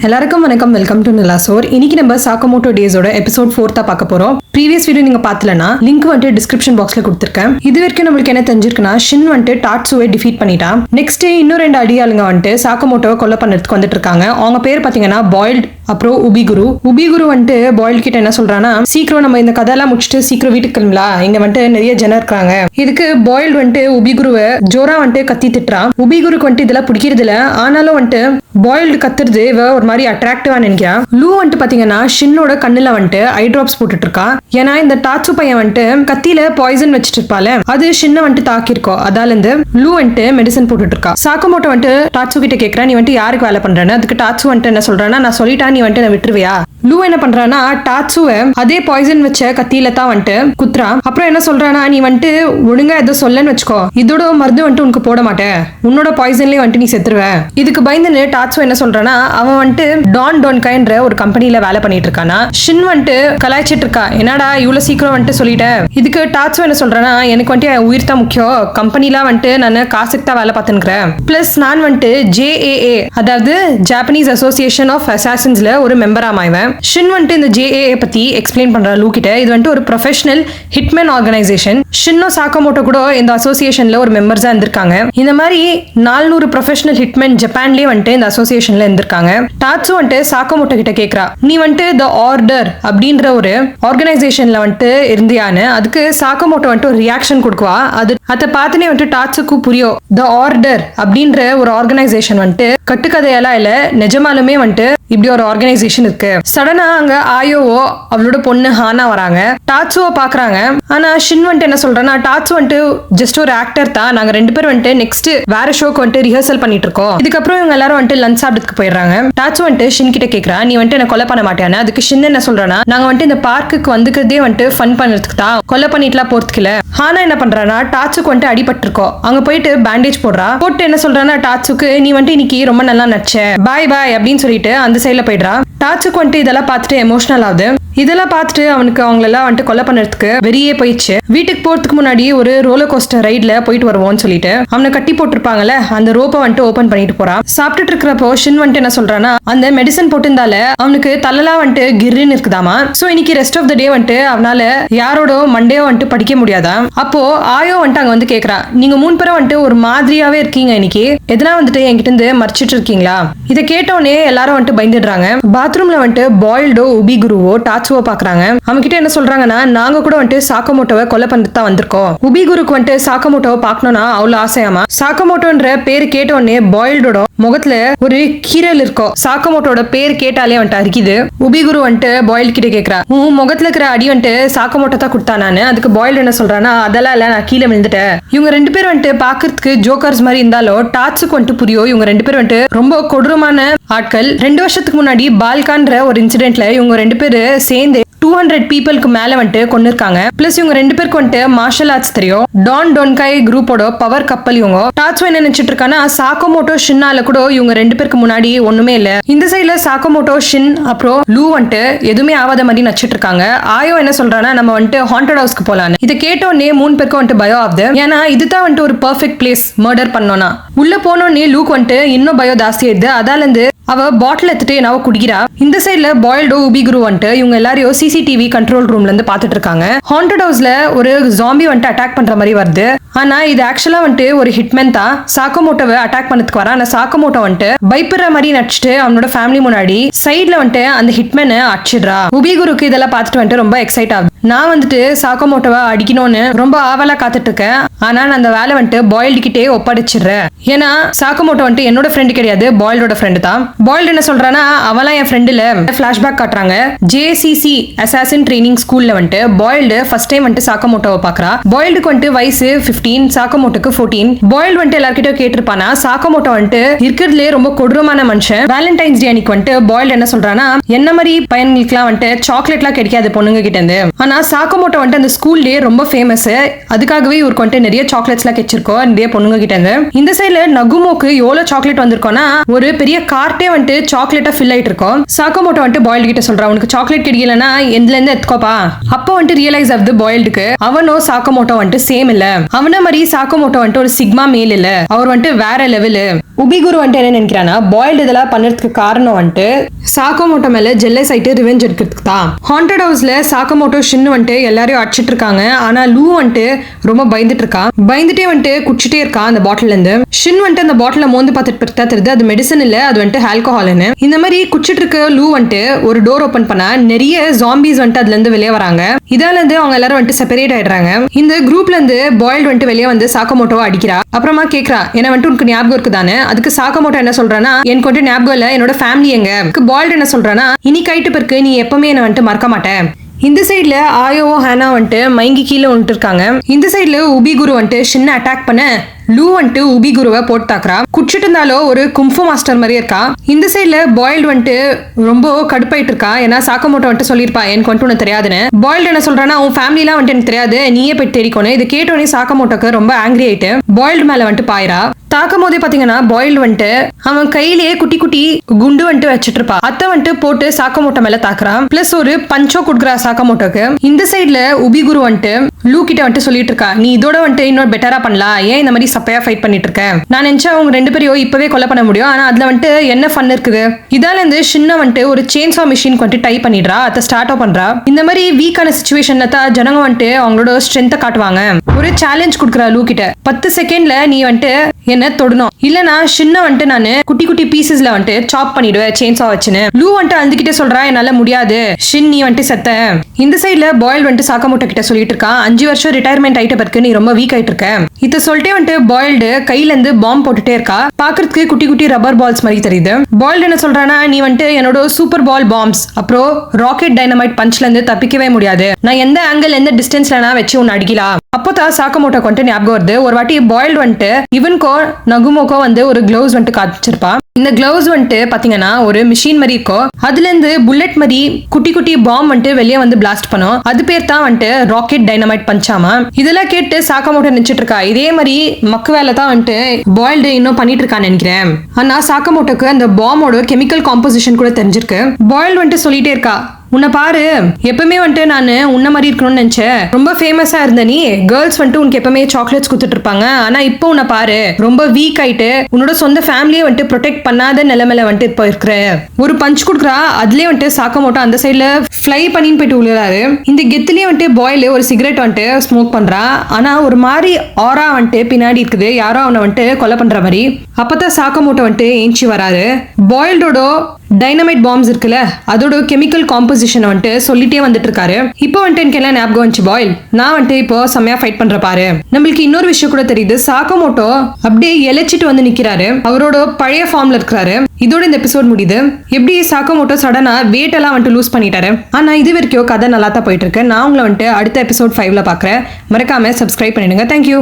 எல்லாருக்கும் வணக்கம். Welcome to நிலாசோர். இன்னைக்கு நம்ம சாக்கமோட்டோ டேஸோட எபிசோட் 4 பார்க்க போறோம். ப்ரீவியஸ் வீடியோ நீங்க பார்த்தலனா லிங்க் வந்துட்டு டிஸ்கிரிப்ஷன் பாக்ஸ்ல கொடுத்துருக்கேன். இது வரைக்கும் நம்மளுக்கு என்ன தெரிஞ்சிருக்குன்னா, ஷின் வந்துட்டு டாட்சுவை டிஃபீட் பண்ணிட்டான். நெக்ஸ்ட் இன்னும் 2 அடியாளுங்க வந்துட்டு சாக்கமோட்டோவை கொலை பண்ணுறதுக்கு வந்துட்டு இருக்காங்க. அவங்க பேர் பாத்தீங்கன்னா பாயில்ட் அப்புறம் உபிகுரு வந்துட்டு பாயில்ட் கிட்ட என்ன சொல்றான்னா, சீக்கிரம் நம்ம இந்த கதையெல்லாம் முடிச்சுட்டு சீக்கிரம் வீட்டுக்கு கிளம்பலாம், இங்க வந்துட்டு நிறைய ஜனம் இருக்காங்க. இதுக்கு பாயில்ட் வந்துட்டு உபிகுருவை ஜோரா வந்துட்டு கத்தி திட்டுறான். உபிகுருக்கு வந்துட்டு இதெல்லாம் பிடிக்கிறது இல்ல. ஆனாலும் வந்துட்டு பாயில்டு கத்துறது இவ ஒரு மாதிரி அட்ராக்டிவா நினைக்கிறா. லூ வந்துட்டு பாத்தீங்கன்னா ஷின்னோட கண்ணுல வந்துட்டு ஐ டிராப்ஸ் போட்டுட்டு இருக்கா. ஏன்னா இந்த டாட்சு பையன் வந்துட்டு கத்தியில பாய்சன் வச்சுட்டு இருப்பால, அது ஷின்ன வந்துட்டு தாக்கிருக்கோம். அதால இருந்து லூ வந்துட்டு மெடிசன் போட்டுட்டு இருக்கா. சாக்கமோட்டோ வந்துட்டு டாட்சு கிட்ட கேக்குறா, நீ வந்துட்டு யாருக்கு வேலை பண்றேன்னு. அதுக்கு டாட்சு வந்துட்டு என்ன சொல்றான்னா, நான் சொல்லிட்டா நீ வந்துட்டு நான் விட்டுருவியா. லூ என்ன பண்றானா, டாட்சுவை அதே பாய்சன் வச்ச கத்தியில தான் வந்துட்டு குத்துறா. அப்புறம் என்ன சொல்றானா, நீ வந்துட்டு ஒழுங்கா எதோ சொல்லன்னு வச்சுக்கோ, இதோட மருந்து வந்துட்டு உனக்கு போட மாட்டேன், உன்னோட பாய்சன்லயே வந்துட்டு நீ செத்துருவ. இதுக்கு பயந்துன்னு டாட்சு என்ன சொல்றானா, அவன் வந்துட்டு டான்கைன்ற ஒரு கம்பெனில வேலை பண்ணிட்டு இருக்கானா. ஷின் வந்துட்டு கலாய்ச்சிட்டு இருக்கா, என்னடா இவ்வளவு சீக்கிரம் வந்துட்டு சொல்லிட்டேன். இதுக்கு டாட்சு என்ன சொல்றானா, எனக்கு வந்துட்டு உயிர் தான் முக்கியம், கம்பெனிலாம் வந்துட்டு நான் காசுக்கு தான் வேலை பார்த்துக்கிறேன். பிளஸ் நான் வந்துட்டு JAA, அதாவது ஜாப்பனீஸ் அசோசியேஷன் ஆஃப் அசாசின்ஸ்ல ஒரு மெம்பரா மாய்வேன். ஷின் வந்துட்டு இந்த JAA பத்தி எக்ஸ்பிளைன் பண்றா லூ கிட்ட. இது வந்துட்டு ஒரு ப்ரொஃபஷனல் ஹிட்மேன் ஆர்கனைசேஷன். ஷின்னோ சாக்கமோட்டோ கூட இந்த அசோசியேஷன்ல ஒரு மெம்பர்ஸா இருந்திருக்காங்க. இந்த மாதிரி 400 ப்ரொஃபஷனல் ஹிட்மேன் ஜப்பான்லயே வந்துட்டு இந்த அசோசியேஷன்ல இருந்திருக்காங்க. டாட்சு வந்துட்டு சாக்கமோட்டோ கிட்ட கேக்குறா, நீ வந்துட்டு த ஆர்டர் அப்படின்ற ஒரு ஆர்கனைசேஷன்ல வந்துட்டு இருந்தியான்னு. அதுக்கு சாக்கமோட்டோ வந்துட்டு ஒரு ரியாக்ஷன் கொடுக்குவா. அதை பார்த்துனே வந்துட்டு டாட்சுக்கு புரியும், த ஆர்டர் அப்படின்ற ஒரு ஆர்கனைசேஷன் வந்துட்டு கட்டுக்கதையெல்லாம் இல்ல, நிஜமாலுமே வந்துட்டு இப்படி ஒரு ஆர்கனைசேஷன் இருக்கு. சடனா அங்க ஆயோவோ அவளோட பொண்ணு ஹானா வராங்க. டாட்சுவை பாக்குறாங்க. ஆனா ஷின் வந்துட்டு என்ன சொல்றேன்னா, டாட்சு வந்துட்டு ஜஸ்ட் ஒரு ஆக்டர் தான், நாங்க 2 பேரும் வந்துட்டு நெக்ஸ்ட் வேற ஷோக்கு வந்துட்டு ரிஹர்சல் பண்ணிட்டு இருக்கோம். இதுக்கப்புறம் இவங்க எல்லாரும் வந்துட்டு லஞ்ச் சாப்பிட்டதுக்கு போயிடுறாங்க. டாட்சு வந்துட்டு ஷின் கிட்ட கேக்குறா, நீ வந்துட்டு என்ன கொலை பண்ண மாட்டியானு. அதுக்கு ஷின் என்ன சொல்றானா, நாங்க வந்துட்டு இந்த பார்க்குக்கு வந்துக்கிறதே வந்துட்டு ஃபன் பண்றதுக்கு தான், கொலை பண்ணிட்டுலாம் போறதுக்கு இல்ல. ஹானா என்ன பண்றானா, டாட்சுக்கு வந்துட்டு அடிபட்டு இருக்கோம், அங்க போயிட்டு பேண்டேஜ் போடுறா. போட்டு என்ன சொல்றானா, டாட்சுக்கு நீ வந்துட்டு இன்னைக்கு ரொம்ப நல்லா நடிச்ச, பாய் பாய் அப்படின்னு சொல்லிட்டு அந்த சைட்ல போயிடுறா. டாட்சுக்கு வந்துட்டு இதெல்லாம் பார்த்துட்டு எமோஷனல் ஆகுது. இதெல்லாம் பார்த்துட்டு அவனுக்கு அவங்களெல்லாம் வந்துட்டு கொலை பண்ணுறதுக்கு வெறியே போயிடுச்சு. வீட்டுக்கு போறதுக்கு முன்னாடி ஒரு ரோலர் கோஸ்டர் ரைட்ல போயிட்டு வருவோம்னு சொல்லிட்டு அவனை கட்டி போட்டிருப்பாங்கல்ல, அந்த ரோப்பை வந்துட்டு ஓபன் பண்ணிட்டு போறான். சாப்பிட்டுட்டு இருக்கிறப்போ ஷின் வந்துட்டு என்ன சொல்றானா, அந்த மெடிசன் போட்டிருந்தால அவனுக்கு தலலாம் வந்துட்டு கிர்ன்னு இருக்குதாமா. சோ இன்னைக்கு ரெஸ்ட் ஆஃப் த டே வந்துட்டு அவனால யாரோட மண்டேயோ வந்துட்டு படிக்க முடியாதா. அப்போ ஆயோ வந்துட்டு அங்க வந்து கேக்குறா, நீங்க 3 பேரும் வந்துட்டு ஒரு மாதிரியாவே இருக்கீங்க, இன்னைக்கு எதனா வந்துட்டு என்கிட்ட இருந்து மறைச்சிட்டு இருக்கீங்களா. இதை கேட்டோடனே எல்லாரும் வந்துட்டு பயந்துடுறாங்க. பாத்ரூம்ல வந்துட்டு பாயில்டோ உபிகுருவோ டாட்சுவோ பாக்குறாங்க. அவங்க கிட்ட என்ன சொல்றாங்கன்னா, நாங்க கூட வந்துட்டு சாக்கமோட்டோவை கொலை பண்ணிட்டு தான் வந்திருக்கோம். உபிகுருக்கு வந்துட்டு சாக்கமோட்டோவை பார்க்கணும்னா அவ்வளவு ஆசையாமா. சாக்கமோட்டோன்ற பேரு கேட்ட உடனே பாயில்டோட முகத்துல ஒரு கீரல் இருக்கும். சாக்கமோட்டோட பேர் கேட்டாலே வந்துட்டு அரிக்குது. உபிகுரு வந்துட்டு பாயில் கிட்ட கேக்குறா, உன் முகத்துல இருக்கிற அடி வந்துட்டு சாக்கமோட்டோ தான் கொடுத்தா நானு. அதுக்கு பாயில் என்ன சொல்றானா, அதெல்லாம் இல்ல, நான் கீழே விழுந்துட்டேன். இவங்க 2 பேரும் வந்துட்டு பாக்குறதுக்கு ஜோக்கர்ஸ் மாதிரி இருந்தாலும் டாட்சுக்கு வந்துட்டு புரியும், இவங்க 2 பேரும் வந்துட்டு ரொம்ப கொடூரமான ஆட்கள். 2 வருஷத்துக்கு முன்னாடி பால்கான்ற ஒரு இன்சிடென்ட்ல இவங்க 2 பேரு சேர்ந்து 200 பீப்புளுக்கு மேல வந்துட்டு கொண்டு இருக்காங்க. பிளஸ் இவங்க 2 பேருக்கு வந்துட்டு மார்ஷல் ஆர்ட்ஸ் தெரியும். டான்காய் குரூப்போட பவர் கப்பல் இவங்க. டாட்சு என்ன நினைச்சிட்டு இருக்கானா, சாக்கமோட்டோ ஷின்னால கூட இவங்க 2 பேருக்கு முன்னாடி ஒண்ணுமே இல்ல. இந்த சைட்ல சாக்கமோட்டோ ஷின் அப்புறம் லூ வந்துட்டு எதுவுமே ஆவாத மாதிரி நச்சிட்டு இருக்காங்க. ஆயோ என்ன சொல்றானா, நம்ம வந்துட்டு ஹாண்டட் ஹவுஸ்க்கு போலான்னு. இதை கேட்டோடனே 3 பேருக்கு வந்துட்டு பயம் ஆகுது. ஏன்னா இதுதான் வந்துட்டு ஒரு பெர்ஃபெக்ட் பிளேஸ் மர்டர் பண்ணோம்னா. உள்ள போனோடனே லூக்கு வந்துட்டு இன்னும் பயம் ஜாஸ்தி ஆயிடுது. அதால இருந்து அவ பாட்டில் எடுத்துட்டு என்னவோ குடிக்கிறா. இந்த சைட்ல பாயில்டோ உபிகுரு வந்துட்டு இவங்க எல்லாரையும் CCTV கண்ட்ரோல் ரூம்ல இருந்து பாத்துட்டு இருக்காங்க. ஹாண்டட் ஹவுஸ்ல ஒரு ஜாம்பி வந்துட்டு அட்டாக் பண்ற மாதிரி வருது. ஆனா இது ஆக்சுவலா வந்துட்டு ஒரு ஹிட்மேன் தான் சாக்கமோட்டோவை அட்டாக் பண்ணதுக்கு வர. ஆனா சாக்கமோட்டோ வந்துட்டு பயப்படுற மாதிரி நடிச்சுட்டு அவனோட ஃபேமிலி முன்னாடி சைட்ல வந்துட்டு அந்த ஹிட்மேனை அடிச்சிடுறா. உபிகுருக்கு இதெல்லாம் பார்த்துட்டு வந்துட்டு ரொம்ப எக்ஸைட் ஆகுது. நான் வந்துட்டு சாக்கமோட்டோவை அடிக்கணும்னு ரொம்ப ஆவலா காத்துட்டு இருக்கேன். ஆனா நான் அந்த வேலை வந்துட்டு பாயில்டு கிட்டே ஒப்படைச்சிடுறேன். ஏன்னா சாக்கமோட்டோ வந்துட்டு என்னோட ஃப்ரெண்டு கிடையாது, பாயில்டோட ஃப்ரெண்டு தான். பாயில்டு என்ன சொல்றானா, அவெல்லாம் என் ஃப்ரெண்ட் இல்ல. ஃபிளாஷ்பேக் காட்டுறாங்க. JCC அசாசின் ட்ரைனிங் ஸ்கூல்ல வந்துட்டு பாயில்டு ஃபர்ஸ்ட் டைம் வந்துட்டு சாக்கமோட்டோவை பாக்குறா. பாயில்டுக்கு வந்துட்டு வயசு 15, சாக்கமோட்டோக்கு 14. பாயில்டு வந்துட்டு எல்லார்கிட்ட கேட்டிருப்பானா, சாக்கமோட்டோ வந்துட்டு இருக்கிறதுலே ரொம்ப கொடூரமான மனுஷன். வேலண்டைன்ஸ் டே அன்னைக்கு வந்துட்டு பாயில்டு என்ன சொல்றானா, என்ன மாதிரி பையன்களுக்குலாம் வந்துட்டு சாக்லேட்லாம் கிடைக்காது பொண்ணுங்க கிட்ட இருந்து, ஆனா சாக்கமோட்டோ வந்துட்டு அந்த ஸ்கூல் டே ரொம்ப ஃபேமஸ். அதுக்காகவே இவருக்கு வந்துட்டு நிறைய சாக்லேட்ஸ் எல்லாம் கிடைச்சிருக்கோம் நிறைய பொண்ணுங்க கிட்ட இருந்து. இந்த சைடுல நகுமோக்கு எவ்வளவு சாக்லேட் வந்திருக்கோம்னா ஒரு பெரிய கார்ட்டே வந்துட்டு சாக்லேட்டா ஃபில் ஆயிட்டு இருக்கும். சாக்கமோட்டோ வந்துட்டு பாயில்டு கிட்ட சொல்றான், உனக்கு சாக்லேட் கிடைக்கலன்னா எதுல இருந்து எடுத்துக்கோப்பா. அப்போ வந்துட்டு ரியலைஸ் ஆகுது பாயில்டுக்கு அவனும் சாக்கமோட்டோ வந்துட்டு சேம் இல்ல. அவன மாதிரி சாக்கமோட்டோ வந்துட்டு ஒரு சிக்மா மேல் இல்ல, அவர் வந்துட்டு வேற லெவலு. உபிகுரு வந்துட்டு என்ன நினைக்கிறானா, பாயில்டு இதெல்லாம் பண்ணறதுக்கு காரணம் வந்துட்டு சாக்கமோட்டோ மேல ஜெல்லஸ் ஆயிட்டு ரிவெஞ்ச் எடுக்கிறதுக்கு தான். ஹாண்டட் ஹவுஸ்ல சாக்கமோட்டோ ஷின்னு வந்துட்டு எல்லாரையும் அடிச்சிட்டு இருக்காங்க. ஆனா லூ வந்துட்டு ரொம்ப பயந்துட்டு இருக்கான். பயந்துட்டே வந்துட்டு குடிச்சிட்டே இருக்கான் அந்த பாட்டில இருந்து. ஷின் வந்துட்டு அந்த பாட்டில மோந்து பார்த்துட்டு தெரியுது அது மெடிசன் இல்ல, அது வந்துட்டு ஆல்கஹால்னு. இந்த மாதிரி குடிச்சிட்டு இருக்க லூ வந்துட்டு ஒரு டோர் ஓபன் பண்ணா நிறைய ஜாம்பிஸ் வந்துட்டு அதுல இருந்து வெளியே வராங்க. இதால இருந்து அவங்க எல்லாரும் வந்துட்டு செப்பரேட் ஆயிடுறாங்க. இந்த குரூப்ல இருந்து பாயில்டு வந்துட்டு வெளியே வந்து சாக்கமோட்டோ அடிக்கிறா. அப்புறமா கேக்குறா, என்ன வந்துட்டு உனக்கு ஞாபகம் இருக்குதானே. அதுக்கு சாக்கமோட்டோ என்ன சொல்றானா, எனக்கு வந்துட்டு ஞாபகம் இல்ல, என்னோட ஃபேமிலி எங்க. பாயில்டு என்ன சொல்றானா, இனி கைட்டு பிறகு நீ எப்பவுமே என்ன வந்துட்டு மறக்க மாட்டேன். இந்த சைடுல ஆயோவோ ஹானா வந்துட்டு மயங்கி கீழே வந்துட்டு இருக்காங்க. இந்த சைடுல உபிகுரு வந்துட்டு ஷின்ன அட்டாக் பண்ண லூ வந்துட்டு உபிகுருவை போட்டு தாக்குறா. குடிச்சிட்டு இருந்தாலும் ஒரு கும்ஃபு மாஸ்டர் மாதிரி இருக்கா. இந்த சைடுல பாயில்டு வந்துட்டு ரொம்ப கடுப்பாயிட்டு இருக்கா. ஏன்னா சாக்கமோட்டோ வந்துட்டு சொல்லியிருப்பா எனக்கு வந்துட்டு உனக்கு தெரியாதுன்னு. பாயில்டு என்ன சொல்றானா, உன் ஃபேமிலி எல்லாம் வந்துட்டு எனக்கு தெரியாது, நீயே போய் தேடிக்கணும். இது கேட்டோடனே சாக்கமோட்டோக்கு ரொம்ப ஆங்கிரி ஆயிட்டு பாயில்டு மேல வந்துட்டு பாயிரா. தாக்கும் போதே பாத்தீங்கன்னா பாயில்டு வந்துட்டு அவன் கையிலேயே குட்டி குட்டி குண்டு வந்துட்டு வச்சிட்டு இருப்பா. அத்தை வந்துட்டு போட்டு சாக்கமோட்டோ மேல தாக்குறான். பிளஸ் ஒரு பஞ்சோ குடுக்குறா சாக்கமோட்டோக்கு. இந்த சைடுல உபிகுரு வந்துட்டு லூ கிட்ட வந்துட்டு சொல்லிட்டு இருக்கா, நீ இதோட வந்துட்டு இன்னொரு பெட்டரா பண்ணலாம், ஏன் இந்த மாதிரி சப்பையா ஃபைட் பண்ணிட்டு இருக்க. நான் நினைச்சா அவங்க ரெண்டு பேரையும் இப்பவே கொலை பண்ண முடியும், ஆனா அதுல வந்துட்டு என்ன ஃபன் இருக்குது. இதால இருந்து ஷின்ன வந்துட்டு ஒரு செயின்சா மிஷின் வந்துட்டு டைப் பண்ணிடுறா. அதை ஸ்டார்ட் பண்றா. இந்த மாதிரி வீக்கான சிச்சுவேஷன்ல தான் ஜனங்க வந்துட்டு அவங்களோட ஸ்ட்ரென்த்தை காட்டுவாங்க. ஒரு சேலஞ்ச் கொடுக்குறா லூ கிட்ட, 10 செகண்ட்ல நீ வந்துட்டு என்ன தொடணும், இல்லனா ஷின்ன வந்துட்டு நானு குட்டி குட்டி பீசஸ்ல வந்துட்டு சாப் பண்ணிடுவேன் செயின்சா வச்சுன்னு. லூ வந்துட்டு அழுதுகிட்டே சொல்றா, என்னால முடியாது ஷின், நீ வந்துட்டு செத்த. இந்த சைடுல பாயில் வந்துட்டு சாக்கமோட்டோ கிட்ட சொல்லிட்டு இருக்கான், 5 வருஷம் ரிட்டையர்மெண்ட் ஆயிட்ட பிறகு நீ ரொம்ப வீக் ஆயிட்டு இருக்க. இத சொல்லிட்டே வந்துட்டு பாயில்டு கையில இருந்து பாம்பு போட்டுட்டே இருக்கா. பாக்குறதுக்கு குட்டி குட்டி ரப்பர் பால்ஸ் மாதிரி தெரியுது. பாயில்டு என்ன சொல்றானா, நீ வந்துட்டு என்னோட சூப்பர் பால் பாம்ஸ் அப்புறம் ராக்கெட் டைனமைட் பஞ்ச்ல இருந்து தப்பிக்கவே முடியாது, நான் எந்த ஆங்கிள் எந்த டிஸ்டன்ஸ்ல நான் வச்சு உன்னை அடிக்கலாம். அப்போதான் சாக்கமோட்டோ வந்துட்டு ஞாபகம் வருது, ஒரு வாட்டி பாயில்டு வந்துட்டு இவனுக்கோ நகுமோக்கோ வந்து ஒரு கிளவுஸ் வந்துட்டு காமிச்சிருப்பா. இந்த கிளவுஸ் வந்துட்டு பாத்தீங்கன்னா ஒரு மிஷின் மாதிரி இருக்கும். அதுல இருந்து புல்லட் மாதிரி குட்டி குட்டி பாம் வந்துட்டு வெளியே வந்து பிளாஸ்ட் பண்ணும். அது பேர் தான் வந்துட்டு ராக்கெட் டைனமைட் பஞ்சாமா. இதெல்லாம் கேட்டு சாக்கமோட்டோ நினைச்சிட்டு இருக்கா. இதே மாதிரி மக்கு வேலை தான் வந்துட்டு பாயில்டு இன்னும் பண்ணிட்டு இருக்கான்னு நினைக்கிறேன். ஆனா சாக்கமோட்டோக்கு அந்த பாமோட கெமிக்கல் காம்போசிஷன் கூட தெரிஞ்சிருக்கு. பாயில்டு வந்துட்டு சொல்லிட்டே இருக்கா, உன்னை பாரு, எப்பவுமே வந்துட்டு நான் உன்ன மாதிரி இருக்கணும்னு நினைச்சேன், ரொம்ப ஃபேமஸா இருந்த நீ, கேர்ள்ஸ் வந்துட்டு உனக்கு எப்பவுமே சாக்லேட்ஸ் கொடுத்துட்டு இருப்பாங்க, ஆனா இப்போ உன்னை பாரு ரொம்ப வீக் ஆயிட்டு உன்னோட சொந்த ஃபேமிலியை வந்துட்டு ப்ரொடெக்ட் பண்ணாத நிலைமையில வந்துட்டு இப்போ இருக்கிற. ஒரு பஞ்ச் கொடுக்குறா. அதுலயே வந்துட்டு சாக்கமோட்டோ அந்த சைட்ல ஃப்ளை பண்ணின்னு போயிட்டு விழுறாரு. இந்த கெத்துலயே வந்துட்டு பாயில் ஒரு சிகரெட் வந்துட்டு ஸ்மோக் பண்றா. ஆனா ஒரு மாதிரி ஆரா வந்துட்டு பின்னாடி இருக்குது, யாரோ அவனை வந்துட்டு கொலை பண்ற மாதிரி. அப்பதான் சாக்கமோட்டோ வந்துட்டு ஏஞ்சி வராரு. பாயில்டோட டைனமைட் பாம்ஸ் இருக்குல்ல, அதோட கெமிக்கல் காம்போசிஷன் வந்துட்டு சொல்லிட்டே வந்துட்டு இருக்காரு. இப்போ வந்துட்டு எனக்கு எல்லாம் ஞாபகம் வந்துச்சு பாயில், நான் வந்துட்டு இப்போ செம்மையா ஃபைட் பண்ற பாரு. நம்மளுக்கு இன்னொரு விஷயம் கூட தெரியுது, சாக்கமோட்டோ அப்படியே இழைச்சிட்டு வந்து நிக்கிறாரு, அவரோட பழைய ஃபார்ம்ல இருக்கிறாரு. இதோட இந்த எபிசோட் முடியுது. எப்படி சாக்கமோட்டோ சடனா வெயிட் எல்லாம் வந்துட்டு லூஸ் பண்ணிட்டாரு. ஆனா இது வரைக்கும் கதை நல்லா தான் போயிட்டு இருக்கு. நான் உங்களை வந்துட்டு அடுத்த எபிசோட் 5ல பாக்குறேன். மறக்காம சப்ஸ்கிரைப் பண்ணிடுங்க. தேங்க்யூ.